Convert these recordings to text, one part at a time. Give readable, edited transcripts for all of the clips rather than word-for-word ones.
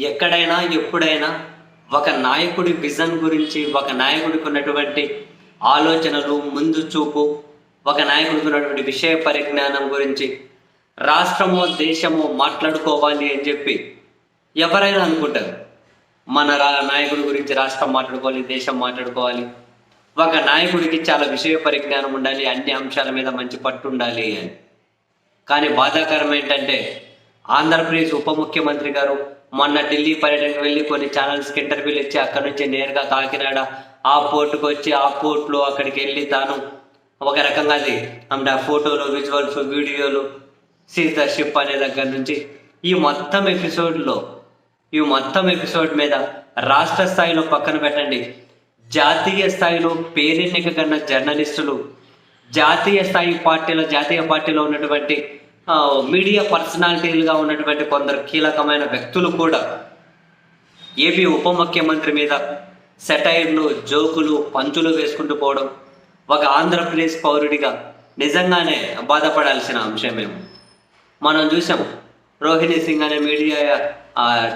ఎక్కడైనా ఎప్పుడైనా ఒక నాయకుడి విజన్ గురించి, ఒక నాయకుడికి ఉన్నటువంటి ఆలోచనలు, ముందు చూపు, ఒక నాయకుడికి ఉన్నటువంటి విషయ పరిజ్ఞానం గురించి రాష్ట్రమో దేశమో మాట్లాడుకోవాలి అని చెప్పి ఎవరైనా అనుకుంటారు. మన నాయకుడి గురించి రాష్ట్రం మాట్లాడుకోవాలి, దేశం మాట్లాడుకోవాలి, ఒక నాయకుడికి చాలా విషయ పరిజ్ఞానం ఉండాలి, అన్ని అంశాల మీద మంచి పట్టు ఉండాలి అని. కానీ బాధాకరం ఏంటంటే ఆంధ్రప్రదేశ్ ఉప ముఖ్యమంత్రి గారు మొన్న ఢిల్లీ పర్యటనకు వెళ్ళి కొన్ని ఛానల్స్కి ఇంటర్వ్యూలు ఇచ్చి అక్కడి నుంచి నేరుగా కాకినాడ ఆ పోర్టుకు వచ్చి ఆ పోర్టులో అక్కడికి వెళ్ళి తాను ఒక రకంగా అది అంటే ఆ ఫోటోలు, విజువల్స్, వీడియోలు, సీత షిప్ అనే దగ్గర నుంచి ఈ మొత్తం ఎపిసోడ్ మీద రాష్ట్ర స్థాయిలో పక్కన పెట్టండి, జాతీయ స్థాయిలో పేరెన్నిక కన్న జర్నలిస్టులు, జాతీయ పార్టీలో ఉన్నటువంటి మీడియా పర్సనాలిటీలుగా ఉన్నటువంటి కొందరు కీలకమైన వ్యక్తులు కూడా ఏపీ ఉప ముఖ్యమంత్రి మీద సెటైర్లు, జోకులు, పంచులు వేసుకుంటూ పోవడం ఒక ఆంధ్రప్రదేశ్ పౌరుడిగా నిజంగానే బాధపడాల్సిన అంశమేమో. మనం చూసాం, రోహిణి సింగ్ అనే మీడియా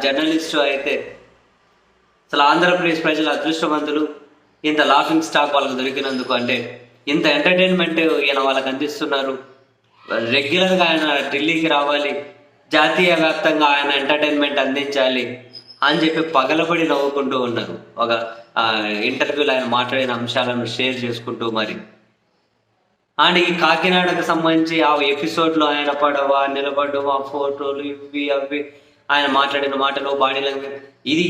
జర్నలిస్టు అయితే అసలు ఆంధ్రప్రదేశ్ ప్రజల అదృష్టవంతులు, ఇంత లాఫింగ్ స్టాక్ వాళ్ళకు దొరికినందుకు. అంటే ఇంత ఎంటర్టైన్మెంట్ ఈయన వాళ్ళకి అందిస్తున్నారు. రెగ్యులర్గా ఆయన ఢిల్లీకి రావాలి, జాతీయ వ్యాప్తంగా ఆయన ఎంటర్టైన్మెంట్ అందించాలి అని చెప్పి పగలబడి నవ్వుకుంటూ ఉన్నారు. ఒక ఇంటర్వ్యూలో ఆయన మాట్లాడిన అంశాలను షేర్ చేసుకుంటూ మరి. అండ్ ఈ కాకినాడకు సంబంధించి ఆ ఎపిసోడ్లో ఆయన పడవ నిలబడడం, ఆ ఫోటోలు, ఇవి అవి, ఆయన మాట్లాడిన మాటలు, బాడీ లాంగ్వేజ్,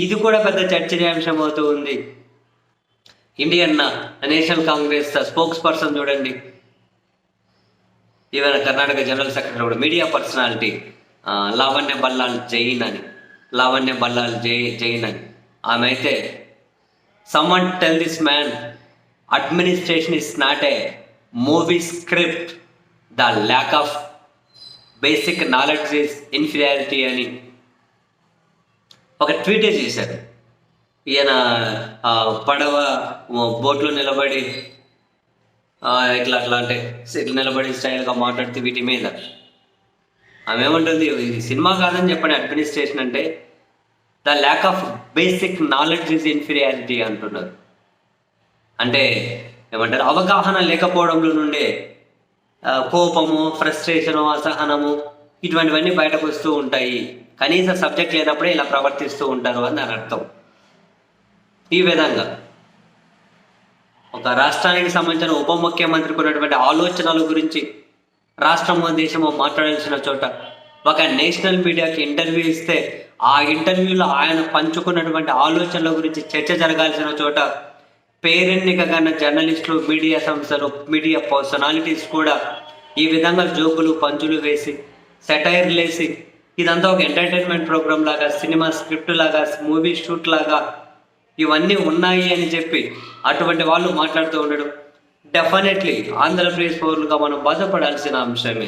ఇది కూడా పెద్ద చర్చనీయాంశం అవుతూ ఉంది. Indian national Congress spokes person చూడండి, ఈవెన్ కర్ణాటక జనరల్ సెక్రటరీ కూడా మీడియా పర్సనాలిటీ లావణ్య బల్లాల్ జైన్ అని ఆమె అయితే, someone tell this man administration is not a movie script, the lack of basic knowledge is inferiority అని ఒక ట్వీటే చేశారు. ఈయన పడవ బోట్లో నిలబడి ఇట్లా అంటే ఇట్లా నిలబడి స్టైల్గా మాట్లాడితే వీటి మీద ఆమె ఏమంటుంది, ఇది సినిమా కాదని చెప్పండి, అడ్మినిస్ట్రేషన్ అంటే the lack of basic knowledge is inferiority అంటున్నారు. అంటే ఏమంటారు, అవగాహన లేకపోవడంలో నుండే కోపము, ఫ్రస్ట్రేషను, అసహనము ఇటువంటివన్నీ బయటకు వస్తూ ఉంటాయి. కనీస సబ్జెక్ట్ లేనప్పుడే ఇలా ప్రవర్తిస్తూ ఉంటారు అని దాని అర్థం. ఈ విధంగా ఒక రాష్ట్రానికి సంబంధించిన ఉప ముఖ్యమంత్రికి ఉన్నటువంటి ఆలోచనల గురించి రాష్ట్రమో దేశమో మాట్లాడాల్సిన చోట ఒక నేషనల్ మీడియాకి ఇంటర్వ్యూ ఇస్తే ఆ ఇంటర్వ్యూలో ఆయన పంచుకున్నటువంటి ఆలోచనల గురించి చర్చ జరగాల్సిన చోట పేరెన్నిక కన్నా జర్నలిస్టులు, మీడియా సంస్థలు, మీడియా పర్సనాలిటీస్ కూడా ఈ విధంగా జోకులు, పంచులు వేసి, సెటైర్లు వేసి, ఇదంతా ఒక ఎంటర్టైన్మెంట్ ప్రోగ్రామ్ లాగా, సినిమా స్క్రిప్ట్ లాగా, మూవీ షూట్ లాగా ఇవన్నీ ఉన్నాయి అని చెప్పి అటువంటి వాళ్ళు మాట్లాడుతూ ఉండడం డెఫినెట్లీ ఆంధ్రప్రదేశ్ పౌరులుగా మనం బాధపడాల్సిన అంశమే.